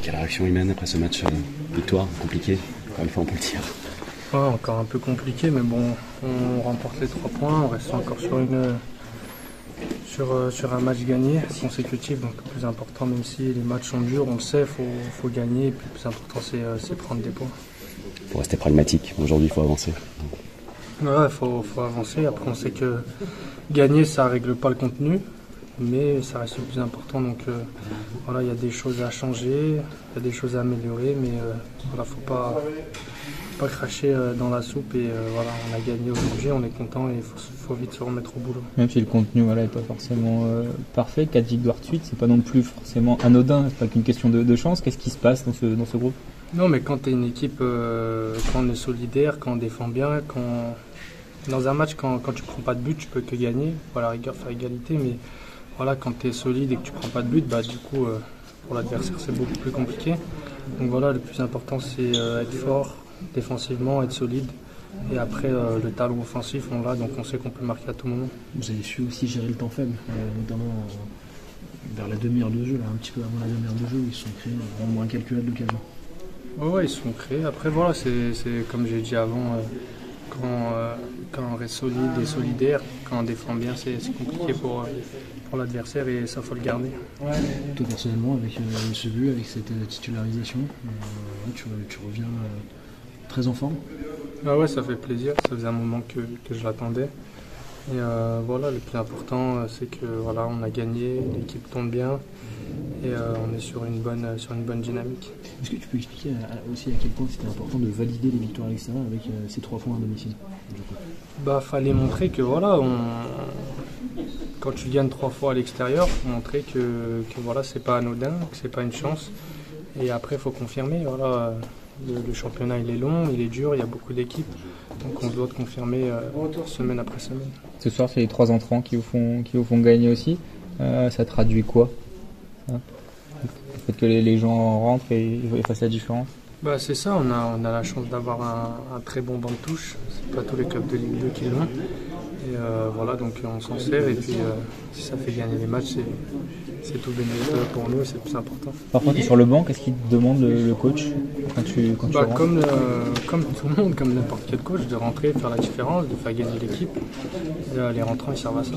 Quelle réaction humaine après ce match victoire compliqué, encore une fois on peut le dire. Ouais, encore un peu compliqué, mais bon, on remporte les 3 points, on reste encore sur un match gagné consécutif, donc le plus important, même si les matchs sont durs, on le sait, faut gagner, et puis le plus important c'est prendre des points. Il faut rester pragmatique, aujourd'hui il faut avancer. Ouais, faut avancer, après on sait que gagner ça règle pas le contenu, mais ça reste le plus important, donc voilà, il y a des choses à changer, il y a des choses à améliorer, mais voilà, faut pas cracher dans la soupe et voilà, on a gagné aujourd'hui, on est content et il faut vite se remettre au boulot. Même si le contenu n'est pas forcément parfait, 4 victoires de suite, c'est pas non plus forcément anodin, c'est pas qu'une question de chance. Qu'est-ce qui se passe dans ce groupe? Non, mais quand tu es une équipe, quand on est solidaire, quand on défend bien, dans un match, quand tu prends pas de but, tu peux que gagner, voilà, rigueur faire égalité, mais voilà, quand tu es solide et que tu prends pas de but, bah du coup pour l'adversaire c'est beaucoup plus compliqué. Donc voilà, le plus important c'est être fort défensivement, être solide. Et après, le talent offensif, on l'a, donc on sait qu'on peut marquer à tout moment. Vous avez su aussi gérer le temps faible, notamment vers la demi-heure de jeu, là, un petit peu avant la demi-heure de jeu, où ils se sont créés vraiment incalculables d'occasion. Ouais, ils se sont créés. Après, voilà, c'est comme j'ai dit avant, quand on reste solide et solidaire, quand on défend bien, c'est compliqué pour l'adversaire et ça, faut le garder. Toi, personnellement, avec ce but, avec cette titularisation, tu reviens très en forme. Ah ouais, ça fait plaisir, ça faisait un moment que je l'attendais. Et voilà, le plus important, c'est que voilà, on a gagné, l'équipe tombe bien et on est sur une bonne dynamique. Est-ce que tu peux expliquer aussi à quel point c'était important de valider les victoires à l'extérieur avec ces 3 points à domicile? Bah, fallait montrer que voilà, quand tu gagnes 3 fois à l'extérieur, faut montrer que voilà, c'est pas anodin, que c'est pas une chance. Et après, il faut confirmer. Voilà, le championnat il est long, il est dur, il y a beaucoup d'équipes, donc on doit confirmer semaine après semaine. Ce soir, c'est les 3 entrants qui vous font gagner aussi. Ça traduit quoi, ça? Le fait que les gens rentrent et fassent la différence? Bah, c'est ça, on a la chance d'avoir un très bon banc de touche. C'est pas tous les clubs de Ligue 2 qui l'ont. Et voilà, donc on s'en sert et puis si ça fait gagner les matchs, c'est tout bénéfique pour nous et c'est le plus important. Parfois, tu es sur le banc, qu'est-ce qu'il te demande le coach quand tu rentres? Comme tout le monde, comme n'importe quel coach, de rentrer, de faire la différence, de faire gagner l'équipe. Et, les rentrants, ils servent à ça.